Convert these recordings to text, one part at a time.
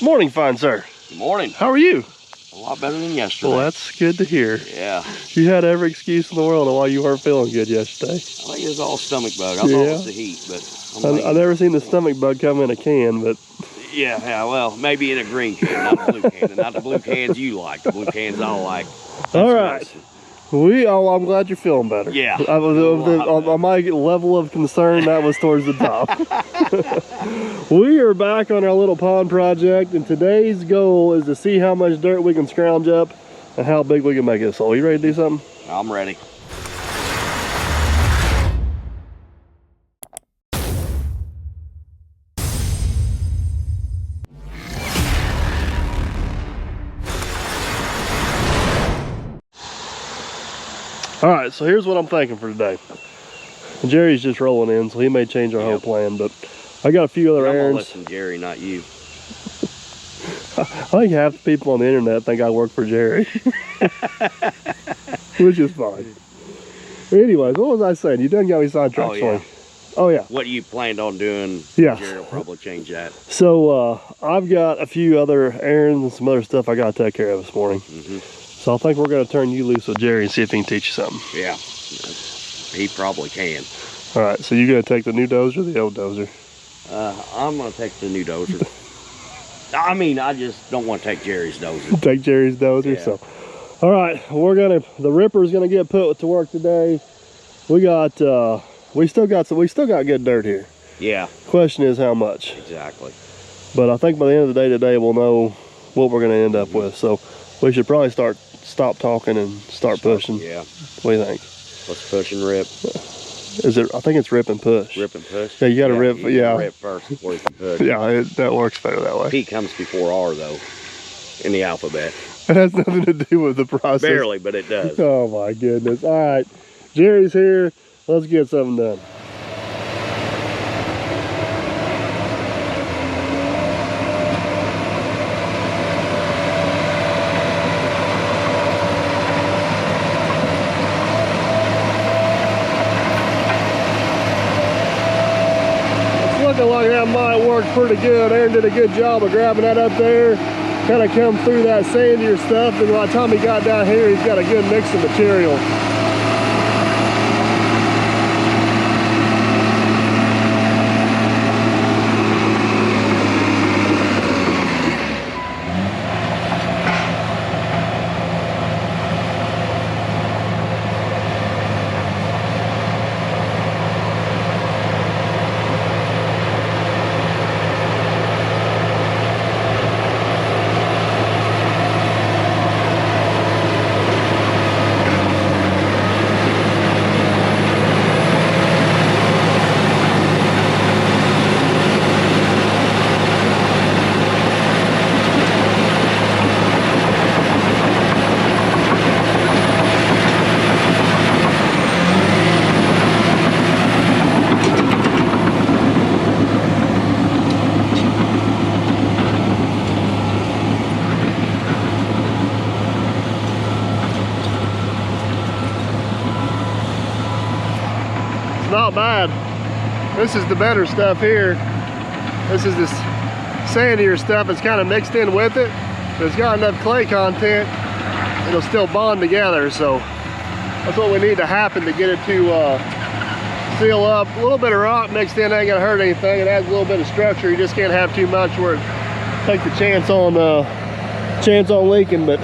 Morning, fine sir. Good morning. How are you? A lot better than yesterday. Well, that's good to hear. Yeah. You had every excuse in the world on why you weren't feeling good yesterday. I think it was all stomach bug. I thought it was the heat, but I've never seen the stomach bug come in a can, but yeah, well, maybe in a green can, not a blue can, and not the blue cans you like. The blue cans I like. All right. I'm glad you're feeling better. Yeah. On my level of concern, that was towards the top. We are back on our little pond project, and today's goal is to see how much dirt we can scrounge up and how big we can make this hole. You ready to do something? I'm ready. All right, so here's what I'm thinking for today. Jerry's just rolling in, so he may change our whole plan, but I got a few other errands. I'm gonna listen, Jerry, not you. I think half the people on the internet think I work for Jerry, which is fine. Anyways, what was I saying? You done got me sidetracked. Oh yeah. What you planned on doing? Yeah. Jerry will probably change that. So I've got a few other errands and some other stuff I got to take care of this morning. So I think we're going to turn you loose with Jerry and see if he can teach you something. Yeah, he probably can. All right, so you're going to take the new dozer or the old dozer? I'm going to take the new dozer. I mean, I just don't want to take Jerry's dozer. Take Jerry's dozer, yeah. So. All right, the ripper's going to get put to work today. We still got good dirt here. Yeah. Question is how much. Exactly. But I think by the end of the day today, we'll know what we're going to end up with. So we should probably stop talking and start pushing. Yeah. What do you think? Let's push and rip. I think it's rip and push. Rip and push? Yeah, you got to rip. Yeah. Rip first before you can push. Yeah, that works better that way. P comes before R, though, in the alphabet. It has nothing to do with the process. Barely, but it does. Oh, my goodness. All right. Jerry's here. Let's get something done. Looking like that might work pretty good. Aaron did a good job of grabbing that up there. Kind of come through that sandier stuff, and by the time he got down here, he's got a good mix of material. Not bad. This is the better stuff here. This is this sandier stuff that's kind of mixed in with it, but it's got enough clay content, it'll still bond together. So that's what we need to happen to get it to seal up. A little bit of rock mixed in ain't gonna hurt anything. It adds a little bit of structure. You just can't have too much where it take the chance on leaking. But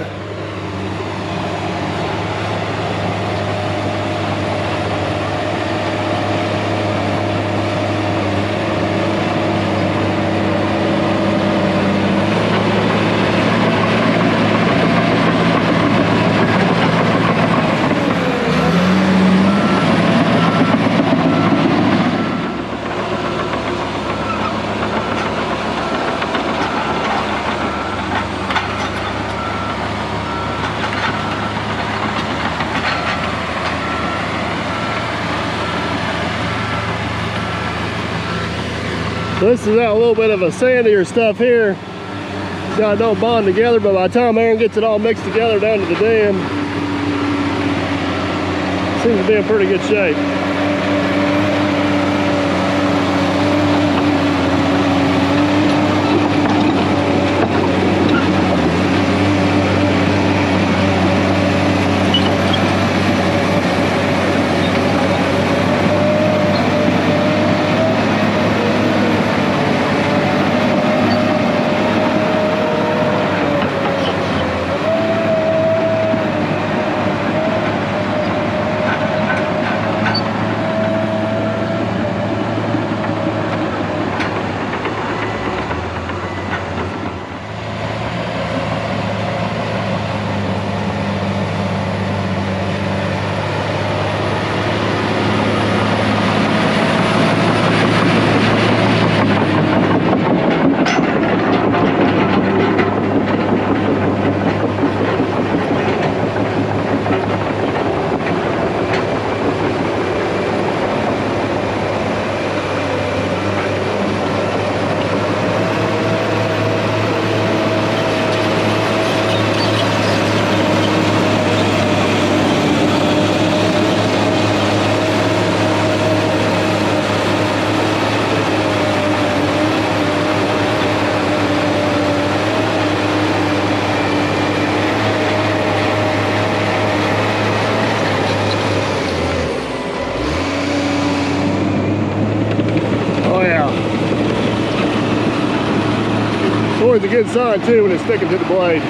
this is a little bit of a sandier stuff here. So it don't bond together, but by the time Aaron gets it all mixed together down to the dam, it seems to be in pretty good shape. always a good sign too when it's sticking to the blade.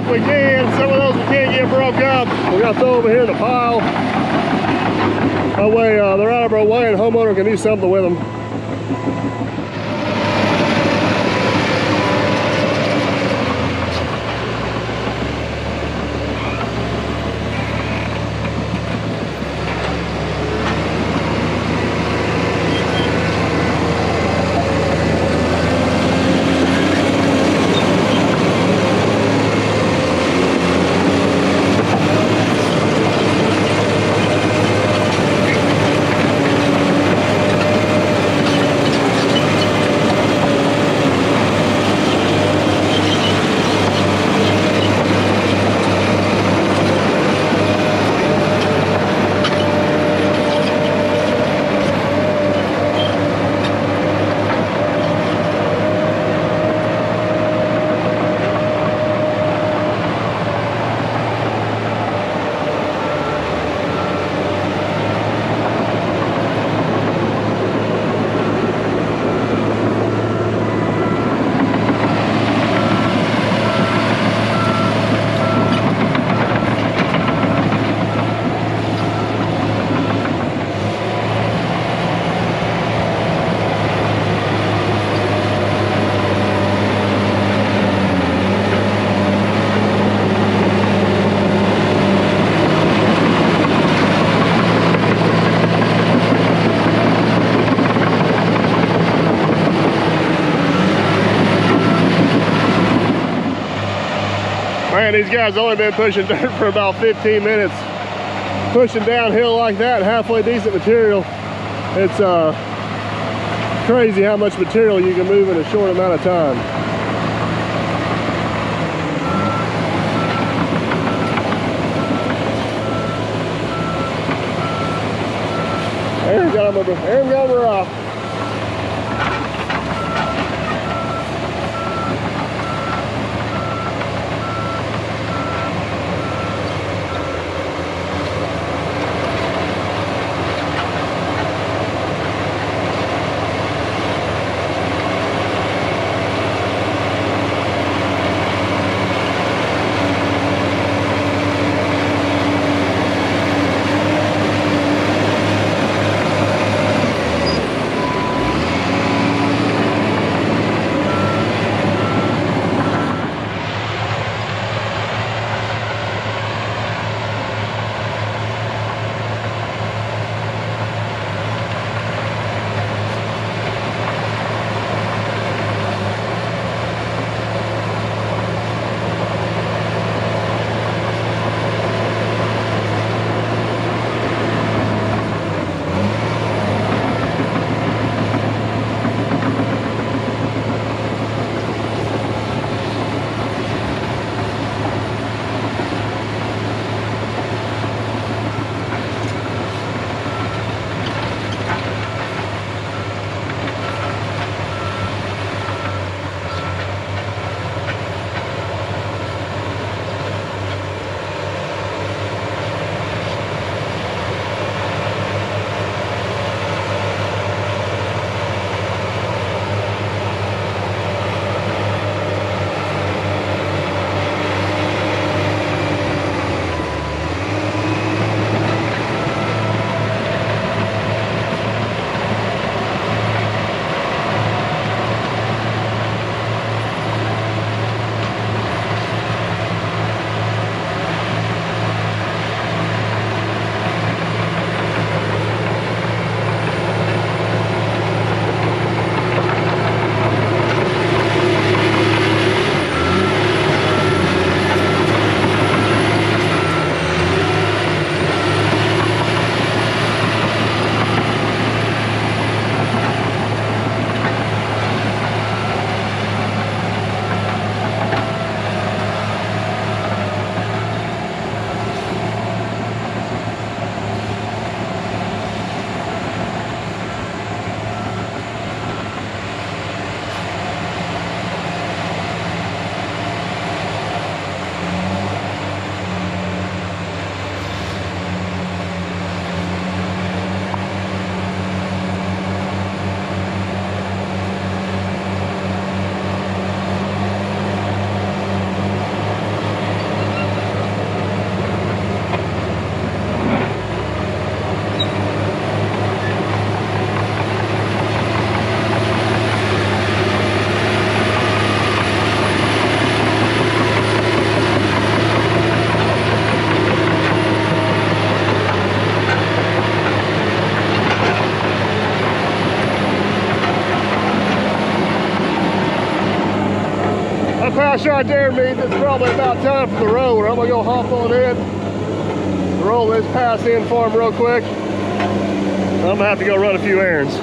We can. Some of those we can't get broke up. We're gonna throw over here in the pile. That way they're out of our way and homeowner can do something with them. Man, these guys only been pushing dirt for about 15 minutes. Pushing downhill like that, halfway decent material. It's crazy how much material you can move in a short amount of time. Aaron got her off. That pass right there means it's probably about time for the roller. I'm gonna go hop on in, roll this pass in for him real quick. I'm gonna have to go run a few errands.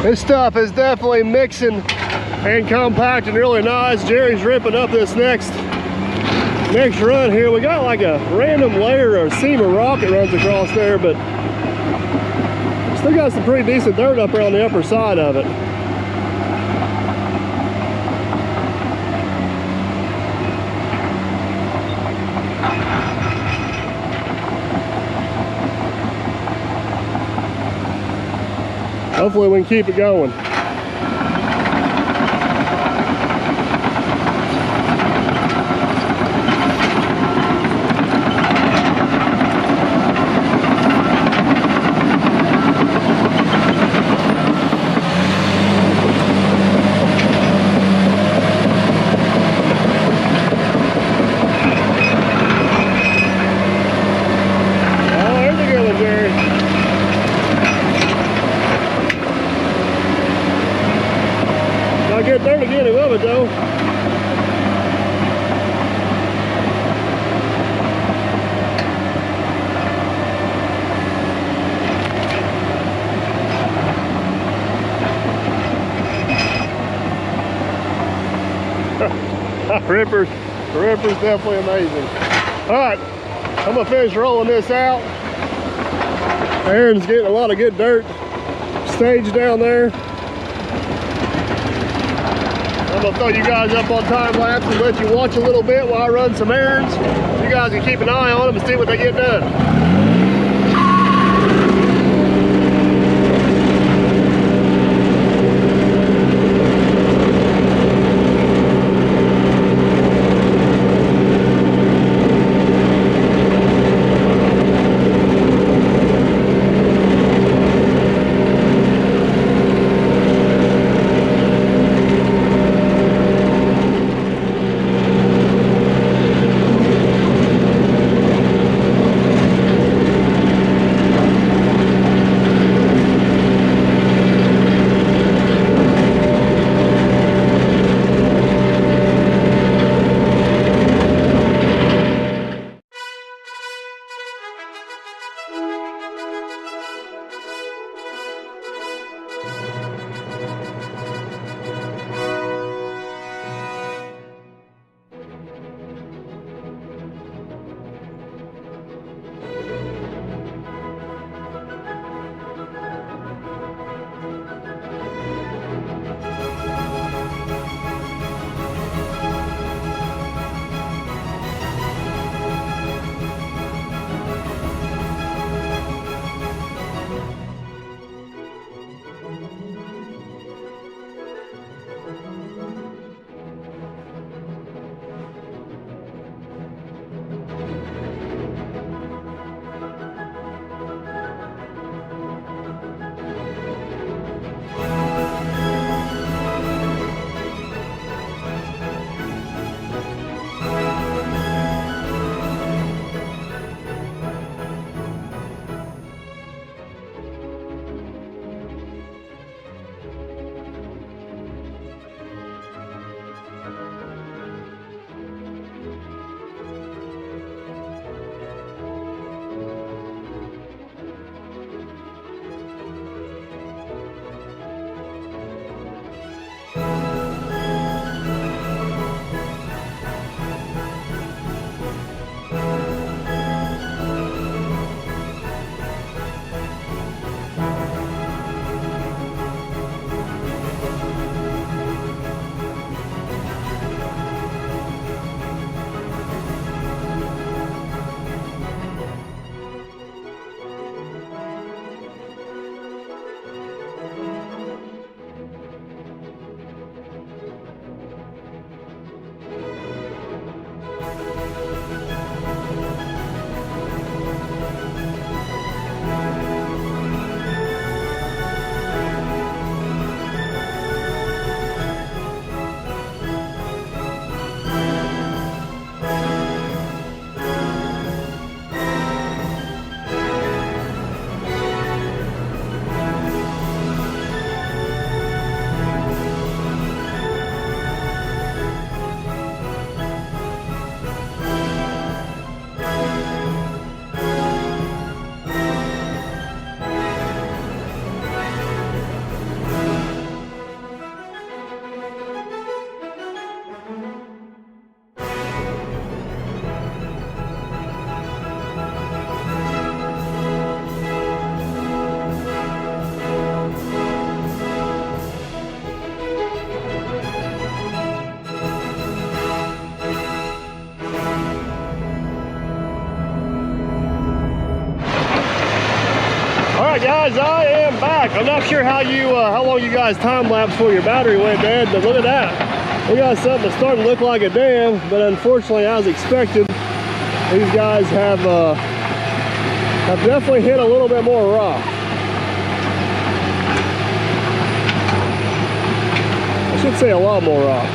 This stuff is definitely mixing and compacting really nice. Jerry's ripping up this next run here. We got like a random layer or seam of rock that runs across there, but still got some pretty decent dirt up around the upper side of it. Hopefully we can keep it going. Get dirt again, I love it though. Ripper's definitely amazing. All right, I'm gonna finish rolling this out. Aaron's getting a lot of good dirt staged down there. I'm gonna throw you guys up on time lapse and let you watch a little bit while I run some errands. You guys can keep an eye on them and see what they get done. right, guys, I am back. I'm not sure how long you guys time lapse before your battery went dead, but look at that. We got something that's starting to look like a dam, but unfortunately, as expected, these guys have definitely hit a little bit more rock. I should say a lot more rock.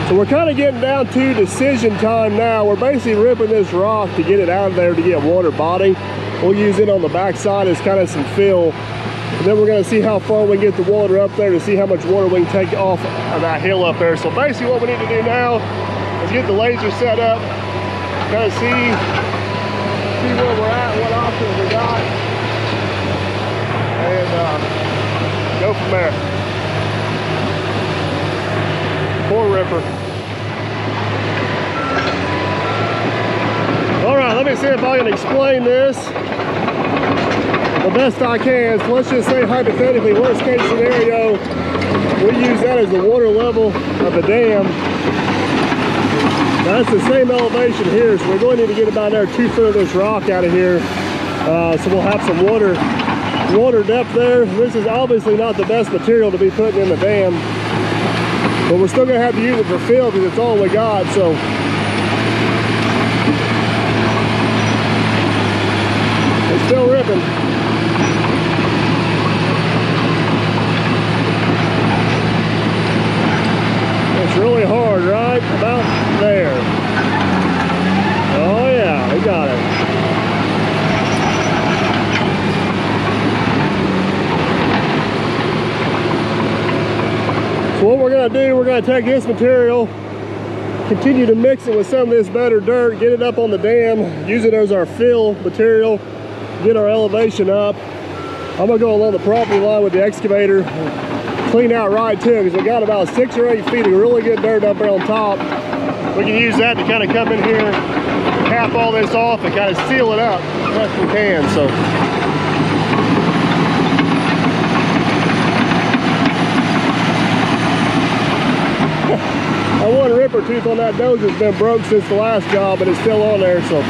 So we're kind of getting down to decision time now. We're basically ripping this rock to get it out of there to get water body. We'll use it on the backside as kind of some fill. And then we're going to see how far we can get the water up there to see how much water we can take off of that hill up there. So basically what we need to do now is get the laser set up, kind of see where we're at, what options we got, and go from there. Poor ripper. All right, let me see if I can explain this the best I can. So let's just say hypothetically, worst case scenario, we use that as the water level of the dam. Now, that's the same elevation here, so we're going to need to get about another 2 foot of this rock out of here. So we'll have some water depth there. This is obviously not the best material to be putting in the dam, but we're still going to have to use it for fill because it's all we got. So it's still ripping. It's really hard, right? About there. Oh yeah, we got it. So what we're going to do, we're going to take this material, continue to mix it with some of this better dirt, get it up on the dam, use it as our fill material, get our elevation up. I'm going to go along the property line with the excavator, clean out right too, because we got about 6 or 8 feet of really good dirt up there on top. We can use that to kind of come in here, cap all this off, and kind of seal it up as best we can. So our one ripper tooth on that dozer has been broke since the last job, but it's still on there. So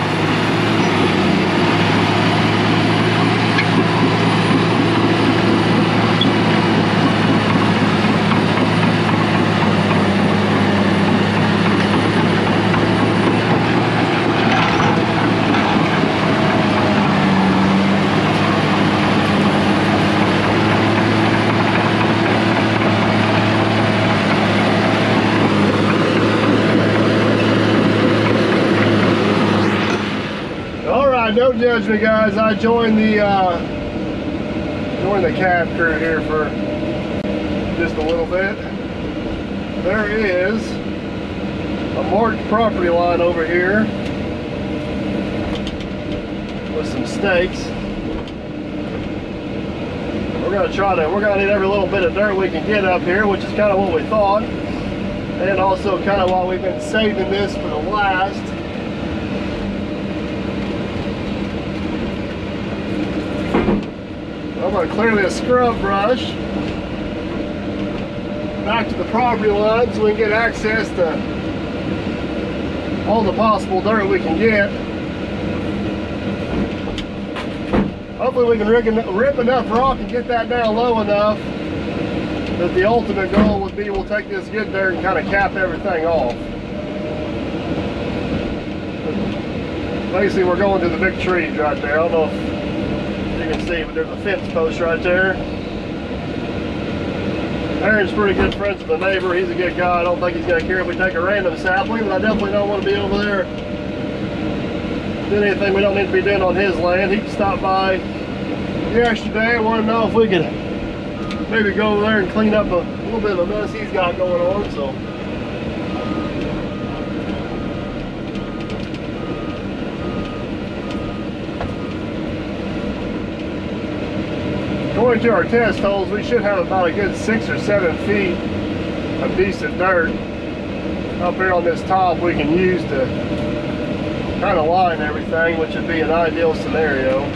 no judgment, guys. I joined the cab crew here for just a little bit. There is a marked property line over here with some stakes. We're gonna need every little bit of dirt we can get up here, which is kind of what we thought, and also kind of why we've been saving this for the last. I'm going to clear this scrub brush back to the property line so we can get access to all the possible dirt we can get. Hopefully we can rip enough rock and get that down low enough that the ultimate goal would be we'll take this good dirt and kind of cap everything off. Basically we're going to the big trees right there. I don't know if you can see, but there's a fence post right there. Aaron's pretty good friends with the neighbor. He's a good guy. I don't think he's going to care if we take a random sapling, but I definitely don't want to be over there doing anything we don't need to be doing on his land. He can stop by yesterday. I want to know if we could maybe go over there and clean up a little bit of a mess he's got going on. So according to our test holes, we should have about a good 6 or 7 feet of decent dirt up here on this top we can use to kind of line everything, which would be an ideal scenario.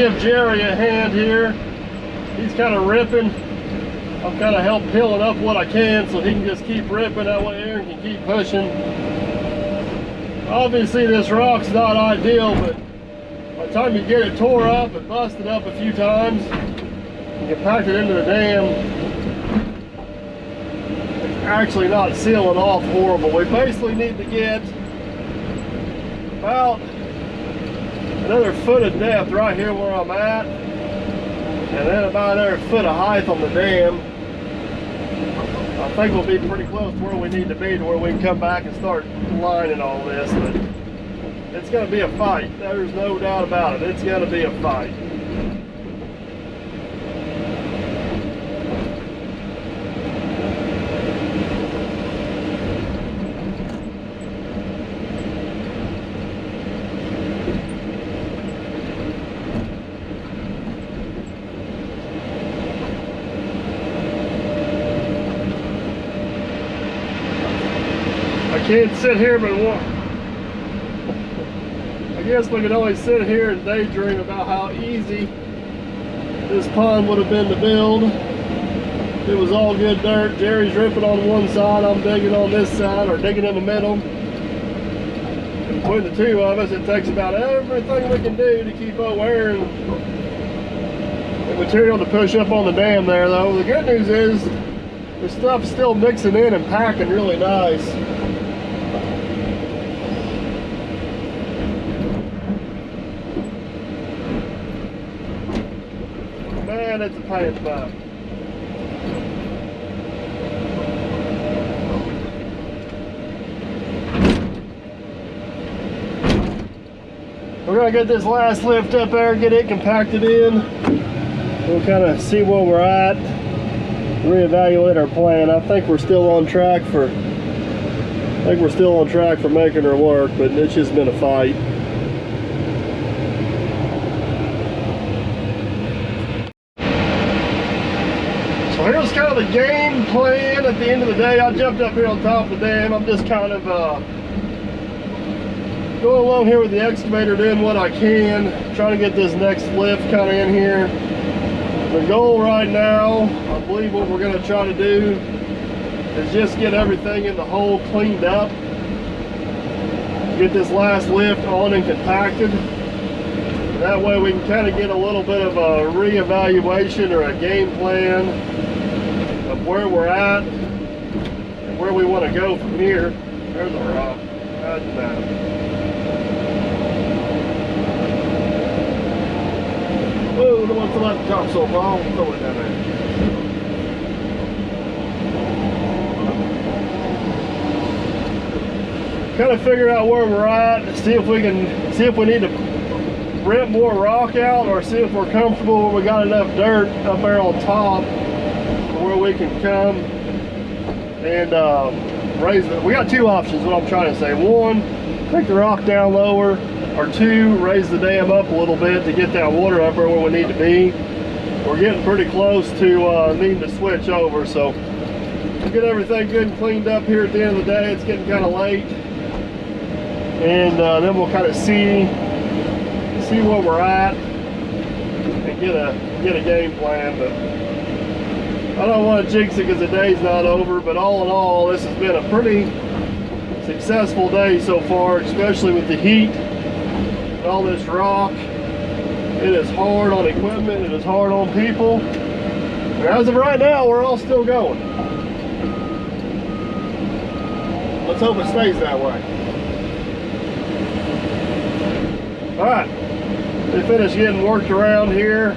give Jerry a hand here. He's kind of ripping. I'm kind of help peeling up what I can so he can just keep ripping. That way Aaron can keep pushing. Obviously this rock's not ideal, but by the time you get it tore up and busted up a few times, you pack it into the dam, it's actually not sealing off horrible. We basically need to get about another foot of depth right here where I'm at, and then about another foot of height on the dam. I think we'll be pretty close to where we need to be, to where we can come back and start lining all this. But it's going to be a fight. There's no doubt about it. It's going to be a fight. I can't sit here but walk. I guess we could only sit here and daydream about how easy this pond would have been to build. It was all good dirt. Jerry's ripping on one side, I'm digging on this side, or digging in the middle. And between the two of us, it takes about everything we can do to keep up wearing the material to push up on the dam there, though. The good news is the stuff's still mixing in and packing really nice. Man, it's a pain in the butt. We're gonna get this last lift up there, get it compacted in. We'll kind of see where we're at, reevaluate our plan. I think we're still on track for making her work, but it's just been a fight. So here's kind of the game plan at the end of the day. I jumped up here on top of the dam. I'm just kind of going along here with the excavator, doing what I can, trying to get this next lift kind of in here. The goal right now, I believe what we're going to try to do is just get everything in the hole cleaned up, get this last lift on and compacted. That way we can kind of get a little bit of a reevaluation or a game plan of where we're at and where we want to go from here. There's a rock. That's bad. Oh, don't want to let the top so long. Throw it down there. Kind of figure out where we're at, see if we need to rip more rock out, or see if we're comfortable where we got enough dirt up there on top where we can come and raise it. We got two options, what I'm trying to say. One, take the rock down lower, or two, raise the dam up a little bit to get that water up there where we need to be. We're getting pretty close to needing to switch over, so we'll get everything good and cleaned up here at the end of the day. It's getting kind of late, and then we'll kind of see where we're at and get a game plan. But I don't want to jinx it because the day's not over, but all in all, this has been a pretty successful day so far, especially with the heat and all this rock. It is hard on equipment, it is hard on people, and as of right now, we're all still going. Let's hope it stays that way. All right, we finished getting worked around here.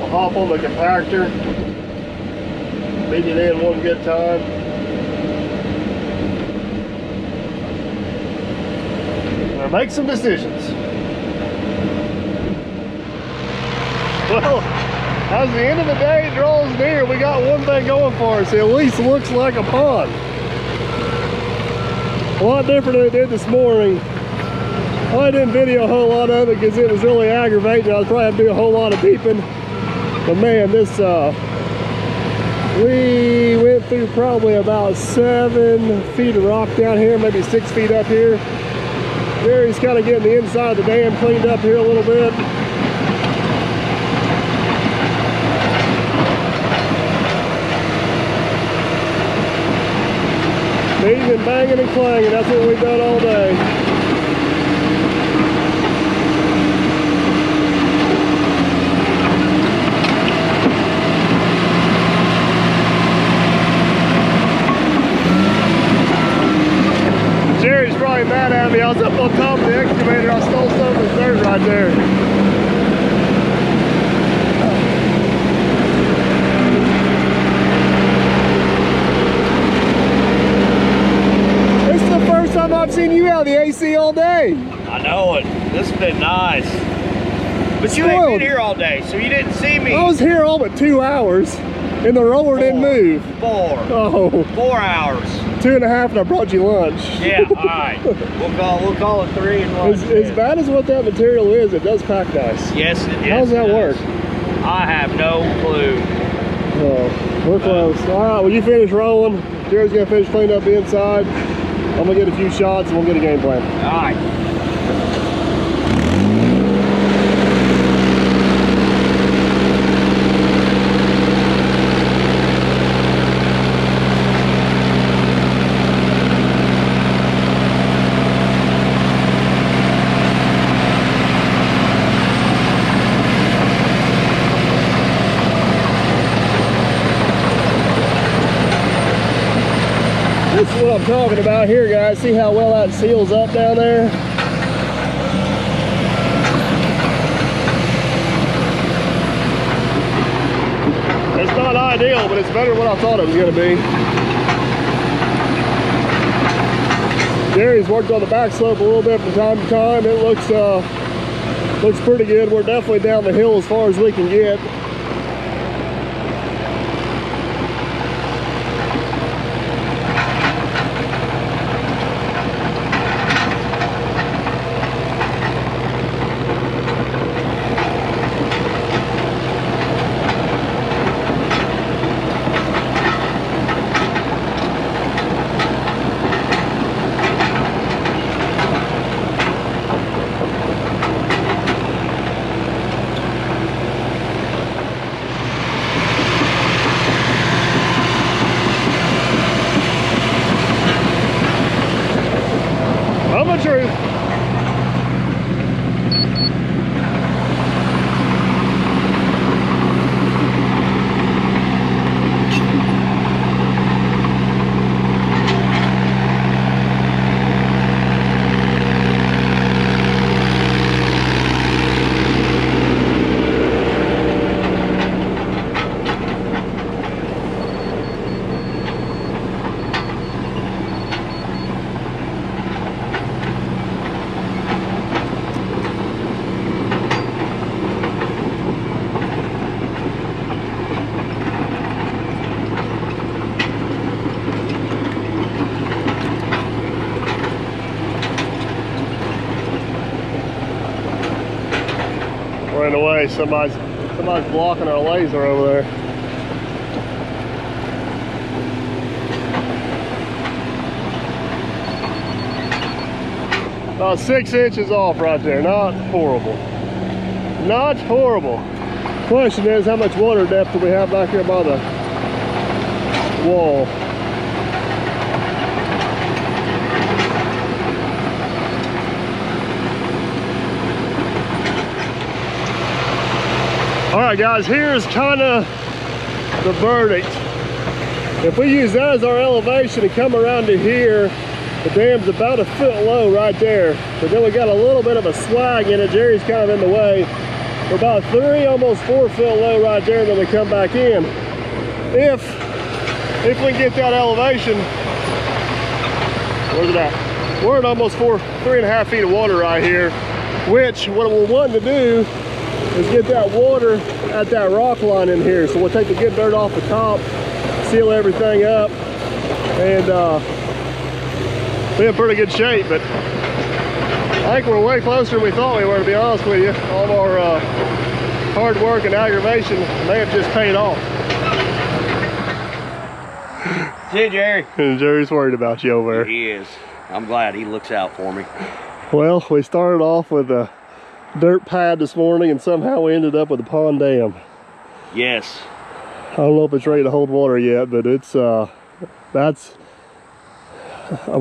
I'll hop on the compactor, beat it in one good time. Now make some decisions. Well, as the end of the day draws near, we got one thing going for us. It at least looks like a pond. A lot different than it did this morning. I didn't video a whole lot of it because it was really aggravating. I was probably have to do a whole lot of beeping. But man, this we went through probably about 7 feet of rock down here, maybe 6 feet up here. Jerry's kind of getting the inside of the dam cleaned up here a little bit. Beating and banging and clanging, that's what we've done all day. Jerry's probably mad at me. I was up on top of the excavator. I stole some of his dirt right there. This is the first time I've seen you out of the AC all day. I know it. This has been nice. But you ain't been here all day, so you didn't see me. I was here all but 2 hours, and the roller didn't move. 4 hours. 2.5, and I brought you lunch. Yeah, all right. We'll call it 3 and lunch. As bad as what that material is, it does pack nice. Yes, it is. How does that work? I have no clue. Oh, we're close. All right, well, you finish rolling. Jerry's gonna finish cleaning up the inside. I'm gonna get a few shots, and we'll get a game plan. All right. This is what I'm talking about here, guys. See how well that seals up down there? It's not ideal, but it's better than what I thought it was going to be. Jerry's worked on the back slope a little bit from time to time. It looks pretty good. We're definitely down the hill as far as we can get. Truth. We're in the way. Somebody's blocking our laser over there. About 6 inches off right there. Not horrible. Not horrible. Question is, how much water depth do we have back here by the wall? All right, guys, here's kind of the verdict. If we use that as our elevation and come around to here, the dam's about 1 foot low right there. But then we got a little bit of a swag in it. Jerry's kind of in the way. We're about 3, almost 4 foot low right there, and then we come back in. If we can get that elevation, where's it at? We're at almost 3.5 feet of water right here, which what we're wanting to do is get that water at that rock line in here. So we'll take the good dirt off the top, seal everything up, and be in pretty good shape. But I think we're way closer than we thought we were, to be honest with you. All of our hard work and aggravation may have just paid off. See you, Jerry. And Jerry's worried about you over there. He is. I'm glad he looks out for me. Well, we started off with a dirt pad this morning and somehow we ended up with a pond dam. Yes. I don't know if it's ready to hold water yet, but it's we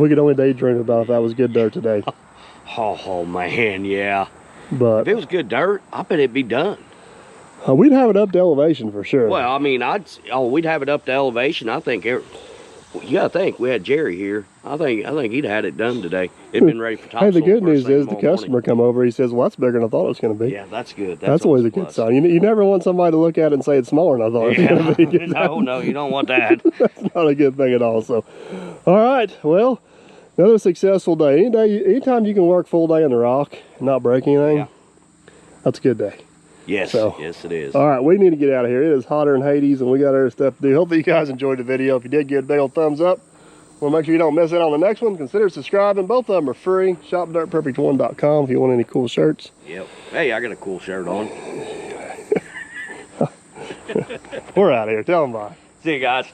could only daydream about if that was good dirt today. Oh man, yeah. But if it was good dirt, I bet it'd be done. We'd have it up to elevation for sure. Well, I mean, we'd have it up to elevation. I think you gotta think we had Jerry here. I think he'd had it done today. It'd been ready for topsoil. Hey, the good news thing is the customer come over. He says, "Well, that's bigger than I thought it was going to be." Yeah, that's good. That's always a good sign. You never want somebody to look at it and say it's smaller than I thought it was going to be. No, you don't want that. That's not a good thing at all. So, all right, well, another successful day. Anytime you can work full day on the rock and not break anything, yeah, that's a good day. Yes, so, yes it is. All right, we need to get out of here. It is hotter than Hades, and we got other stuff to do. Hopefully you guys enjoyed the video. If you did, give it a big old thumbs up. Well, make sure you don't miss it on the next one. Consider subscribing. Both of them are free. ShopDirtPerfect1.com if you want any cool shirts. Yep. Hey, I got a cool shirt on. We're out of here. Tell them bye. See you guys.